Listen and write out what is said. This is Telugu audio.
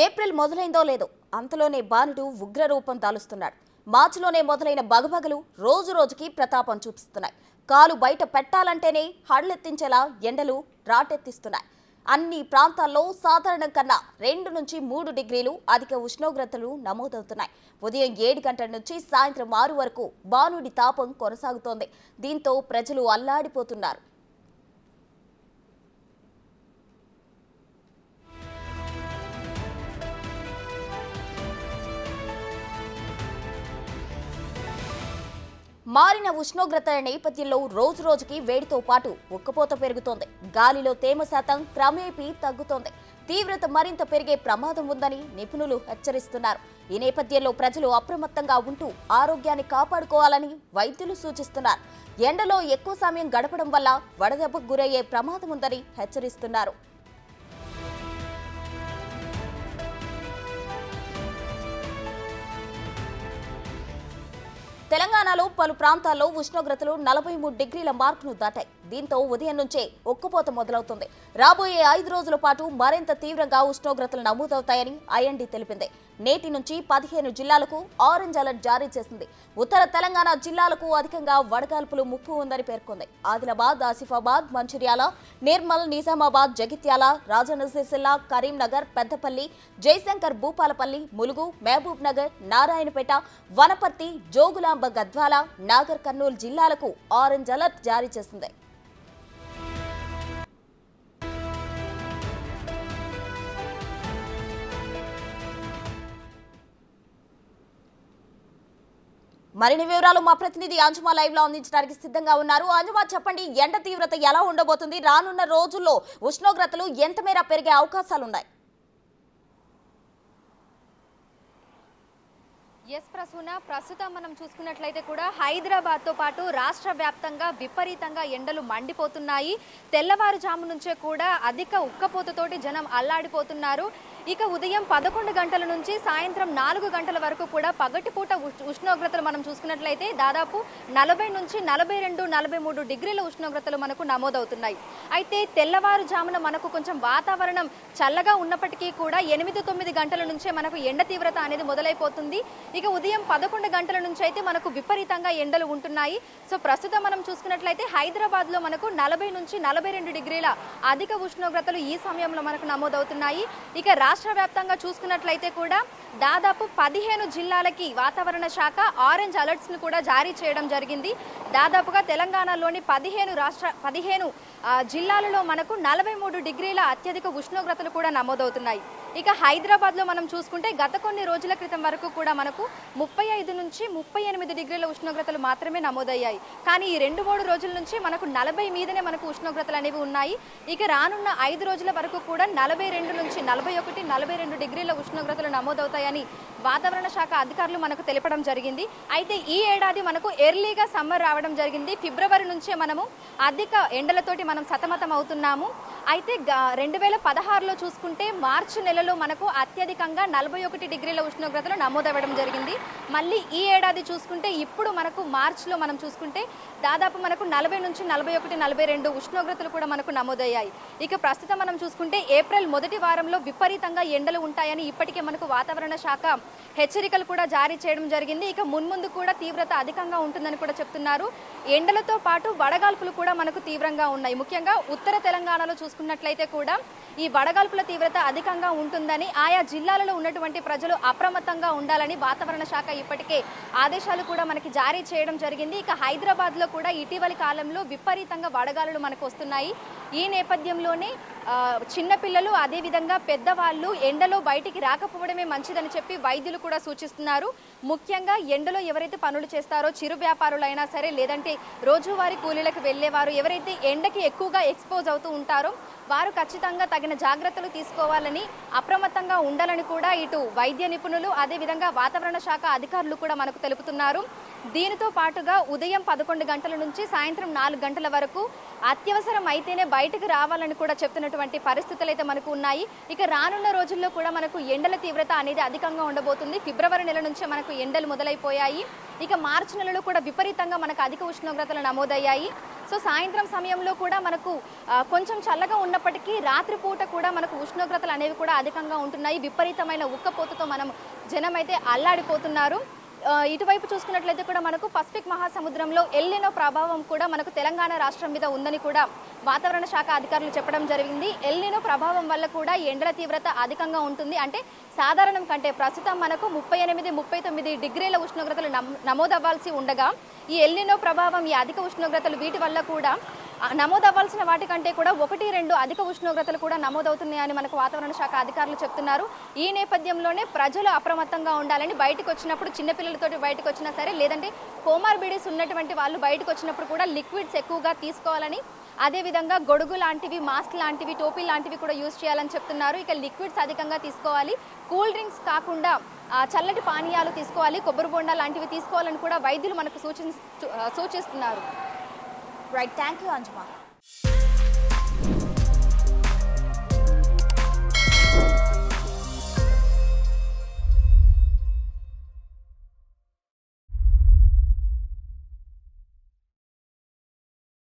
ఏప్రిల్ మొదలైందో లేదో అంతలోనే బాణుడు ఉగ్రరూపం దాలుస్తున్నాడు. మార్చిలోనే మొదలైన బగబగలు రోజు రోజుకి ప్రతాపం చూపిస్తున్నాయి. కాలు బయట పెట్టాలంటేనే హడలెత్తించేలా ఎండలు రాటెత్తిస్తున్నాయి. అన్ని ప్రాంతాల్లో సాధారణం కన్నా 2 నుంచి 3 డిగ్రీలు అధిక ఉష్ణోగ్రతలు నమోదవుతున్నాయి. ఉదయం 7 గంటల నుంచి సాయంత్రం 6 వరకు బాణుడి తాపం కొనసాగుతోంది. దీంతో ప్రజలు అల్లాడిపోతున్నారు. మారిన ఉష్ణోగ్రతల నేపథ్యంలో రోజు రోజుకి వేడితో పాటు ఉక్కపోత పెరుగుతోంది. గాలిలో తేమ శాతం క్రమేపీ తగ్గుతోంది. తీవ్రత మరింత పెరిగే ప్రమాదం ఉందని నిపుణులు హెచ్చరిస్తున్నారు. ఈ నేపథ్యంలో ప్రజలు అప్రమత్తంగా ఉంటూ ఆరోగ్యాన్ని కాపాడుకోవాలని వైద్యులు సూచిస్తున్నారు. ఎండలో ఎక్కువ సమయం గడపడం వల్ల వడదెబ్బకు గురయ్యే ప్రమాదం ఉందని హెచ్చరిస్తున్నారు. తెలంగాణలో పలు ప్రాంతాల్లో ఉష్ణోగ్రతలు 43 డిగ్రీల మార్కును దాటాయి. దీంతో ఉదయం నుంచే ఉక్కపోత మొదలవుతుంది. రాబోయే 5 రోజుల పాటు మరింత తీవ్రంగా ఉష్ణోగ్రతలు నమోదవుతాయని ఐఎండీ తెలిపింది. నేటి నుంచి 15 జిల్లాలకు ఆరెంజ్ అలర్ట్ జారీ చేసింది. ఉత్తర తెలంగాణ జిల్లాలకు అధికంగా వడగాల్పులు ముప్పు ఉందని పేర్కొంది. ఆదిలాబాద్, ఆసిఫాబాద్, మంచిర్యాల, నిర్మల్, నిజామాబాద్, జగిత్యాల, రాజన్న సిరిసిల్ల, కరీంనగర్, పెద్దపల్లి, జయశంకర్ భూపాలపల్లి, ములుగు, మహబూబ్ నగర్, నారాయణపేట, వనపర్తి, జోగులాంబ, గద్వాల, నాగర్ కర్నూలు జిల్లాలకు ఆరెంజ్ అలర్ట్ జారీ చేసింది. మరిన్ని వివరాలు మా ప్రతినిధి అంజుమా లైవ్ లో అందించడానికి సిద్ధంగా ఉన్నారు. అంజుమా, చెప్పండి, ఎండ తీవ్రత ఎలా ఉండబోతుంది? రానున్న రోజుల్లో ఉష్ణోగ్రతలు ఎంత మేర పెరిగే అవకాశాలున్నాయి? ఎస్ ప్రసూన, ప్రస్తుతం మనం చూసుకున్నట్లయితే కూడా హైదరాబాద్తో పాటు రాష్ట్ర వ్యాప్తంగా విపరీతంగా ఎండలు మండిపోతున్నాయి. తెల్లవారుజాము నుంచే కూడా అధిక ఉక్కపోతతోటి జనం అల్లాడిపోతున్నారు. ఇక ఉదయం 11 గంటల నుంచి సాయంత్రం 4 గంటల వరకు కూడా పగటిపూట ఉష్ణోగ్రతలు మనం చూసుకున్నట్లయితే దాదాపు 40 నుంచి 42, 43 డిగ్రీల ఉష్ణోగ్రతలు మనకు నమోదవుతున్నాయి. అయితే తెల్లవారుజామున మనకు కొంచెం వాతావరణం చల్లగా ఉన్నప్పటికీ కూడా 8-9 గంటల నుంచే మనకు ఎండ తీవ్రత అనేది మొదలైపోతుంది. ఇక ఉదయం 11 గంటల నుంచి అయితే మనకు విపరీతంగా ఎండలు ఉంటున్నాయి. సో ప్రస్తుతం మనం చూసుకున్నట్లయితే హైదరాబాద్ లో మనకు 40 నుంచి 42 డిగ్రీల అధిక ఉష్ణోగ్రతలు ఈ సమయంలో మనకు నమోదవుతున్నాయి. ఇక రాష్ట్ర వ్యాప్తంగా చూసుకున్నట్లయితే కూడా దాదాపు 15 జిల్లాలకి వాతావరణ శాఖ ఆరెంజ్ అలర్ట్స్ ను కూడా జారీ చేయడం జరిగింది. దాదాపుగా తెలంగాణలోని 15 జిల్లాలలో మనకు 43 డిగ్రీల అత్యధిక ఉష్ణోగ్రతలు కూడా నమోదవుతున్నాయి. ఇక హైదరాబాద్ లో మనం చూసుకుంటే గత కొన్ని రోజుల క్రితం వరకు కూడా మనకు 35 నుంచి 38 డిగ్రీల ఉష్ణోగ్రతలు మాత్రమే నమోదయ్యాయి. కానీ ఈ 2-3 రోజుల నుంచి మనకు 40 మీదనే మనకు ఉష్ణోగ్రతలు అనేవి ఉన్నాయి. ఇక రానున్న 5 రోజుల వరకు కూడా 42 నుంచి 41, 42 డిగ్రీల ఉష్ణోగ్రతలు నమోదవుతాయని వాతావరణ శాఖ అధికారులు మనకు తెలపడం జరిగింది. అయితే ఈ ఏడాది మనకు ఎర్లీగా సమ్మర్ రావడం జరిగింది. ఫిబ్రవరి నుంచే మనము అధిక ఎండలతోటి మనం సతమతం అవుతున్నాము. అయితే 2016లో చూసుకుంటే మార్చి నెలలో మనకు అత్యధికంగా 41 డిగ్రీల ఉష్ణోగ్రతలు నమోదవ్వడం జరిగింది. మళ్ళీ ఈ ఏడాది చూసుకుంటే ఇప్పుడు మనకు మార్చిలో మనం చూసుకుంటే దాదాపు మనకు 40 నుంచి 41, 42 ఉష్ణోగ్రతలు కూడా మనకు నమోదయ్యాయి. ఇక ప్రస్తుతం మనం చూసుకుంటే ఏప్రిల్ మొదటి వారంలో విపరీతంగా ఎండలు ఉంటాయని ఇప్పటికే మనకు వాతావరణ శాఖ హెచ్చరికలు కూడా జారీ చేయడం జరిగింది. ఇక మున్ముందు కూడా తీవ్రత అధికంగా ఉంటుందని కూడా చెప్తున్నారు. ఎండలతో పాటు వడగాల్పులు కూడా మనకు తీవ్రంగా ఉన్నాయి. ముఖ్యంగా ఉత్తర తెలంగాణలో చూసుకున్నట్లయితే కూడా ఈ వడగాల్పుల తీవ్రత అధికంగా ఉంటుందని ఆయా జిల్లాలలో ఉన్నటువంటి ప్రజలు అప్రమత్తంగా ఉండాలని వాతావరణ శాఖ ఇప్పటికే ఆదేశాలు కూడా మనకి జారీ చేయడం జరిగింది. ఇక హైదరాబాద్ లో కూడా ఇటీవలి కాలంలో విపరీతంగా వడగాలులు మనకు వస్తున్నాయి. ఈ నేపథ్యంలోనే చిన్నపిల్లలు అదేవిధంగా పెద్దవాళ్ళు ఎండలో బయటికి రాకపోవడమే మంచిదని చెప్పి వైద్యులు కూడా సూచిస్తున్నారు. ముఖ్యంగా ఎండలో ఎవరైతే పనులు చేస్తారో చిరు వ్యాపారులైనా సరే లేదంటే రోజువారీ కూలీలకు వెళ్లేవారు ఎవరైతే ఎండకి ఎక్కువగా ఎక్స్పోజ్ అవుతూ ఉంటారో వారు ఖచ్చితంగా తగిన జాగ్రత్తలు తీసుకోవాలని అప్రమత్తంగా ఉండాలని కూడా ఇటు వైద్య నిపుణులు అదేవిధంగా వాతావరణ శాఖ అధికారులు కూడా మనకు తెలుపుతున్నారు. దీనితో పాటుగా ఉదయం 11 గంటల నుంచి సాయంత్రం 4 గంటల వరకు అత్యవసరం అయితేనే బయటకు రావాలని కూడా చెప్తున్నటువంటి పరిస్థితులు అయితే మనకు ఉన్నాయి. ఇక రానున్న రోజుల్లో కూడా మనకు ఎండల తీవ్రత అనేది అధికంగా ఉండబోతుంది. ఫిబ్రవరి నెల నుంచే మనకు ఎండలు మొదలైపోయాయి. ఇక మార్చి నెలలో కూడా విపరీతంగా మనకు అధిక ఉష్ణోగ్రతలు నమోదయ్యాయి. సో సాయంత్రం సమయంలో కూడా మనకు కొంచెం చల్లగా ఉన్నప్పటికీ రాత్రిపూట కూడా మనకు ఉష్ణోగ్రతలు అనేవి కూడా అధికంగా ఉంటున్నాయి. విపరీతమైన ఉక్కపోతతో మనం జనం అయితే అల్లాడిపోతున్నారు. ఇటువైపు చూసుకున్నట్లయితే కూడా మనకు పసిఫిక్ మహాసముద్రంలో ఎల్నినో ప్రభావం కూడా మనకు తెలంగాణ రాష్ట్రం మీద ఉందని కూడా వాతావరణ శాఖ అధికారులు చెప్పడం జరిగింది. ఎల్నినో ప్రభావం వల్ల కూడా ఎండల తీవ్రత అధికంగా ఉంటుంది. అంటే సాధారణం కంటే ప్రస్తుతం మనకు 38-39 డిగ్రీల ఉష్ణోగ్రతలు నమోదవ్వాల్సి ఉండగా ఈ ఎల్నినో ప్రభావం, ఈ అధిక ఉష్ణోగ్రతలు వీటి వల్ల కూడా నమోదవ్వాల్సిన వాటికంటే కూడా 1-2 అధిక ఉష్ణోగ్రతలు కూడా నమోదవుతున్నాయని మనకు వాతావరణ శాఖ అధికారులు చెప్తున్నారు. ఈ నేపథ్యంలోనే ప్రజలు అప్రమత్తంగా ఉండాలని, బయటకు వచ్చినప్పుడు చిన్నపిల్లలతోటి బయటకు వచ్చినా సరే, లేదంటే కోమార్బిడిస్ ఉన్నటువంటి వాళ్ళు బయటకు వచ్చినప్పుడు కూడా లిక్విడ్స్ ఎక్కువగా తీసుకోవాలని, అదేవిధంగా గొడుగు లాంటివి, మాస్క్ లాంటివి, టోపీ లాంటివి కూడా యూజ్ చేయాలని చెప్తున్నారు. ఇక లిక్విడ్స్ అధికంగా తీసుకోవాలి, కూల్ డ్రింక్స్ కాకుండా చల్లటి పానీయాలు తీసుకోవాలి, కొబ్బరి బొండా లాంటివి తీసుకోవాలని కూడా వైద్యులు మనకు సూచిస్తున్నారు. Right, thank you అంజుమా.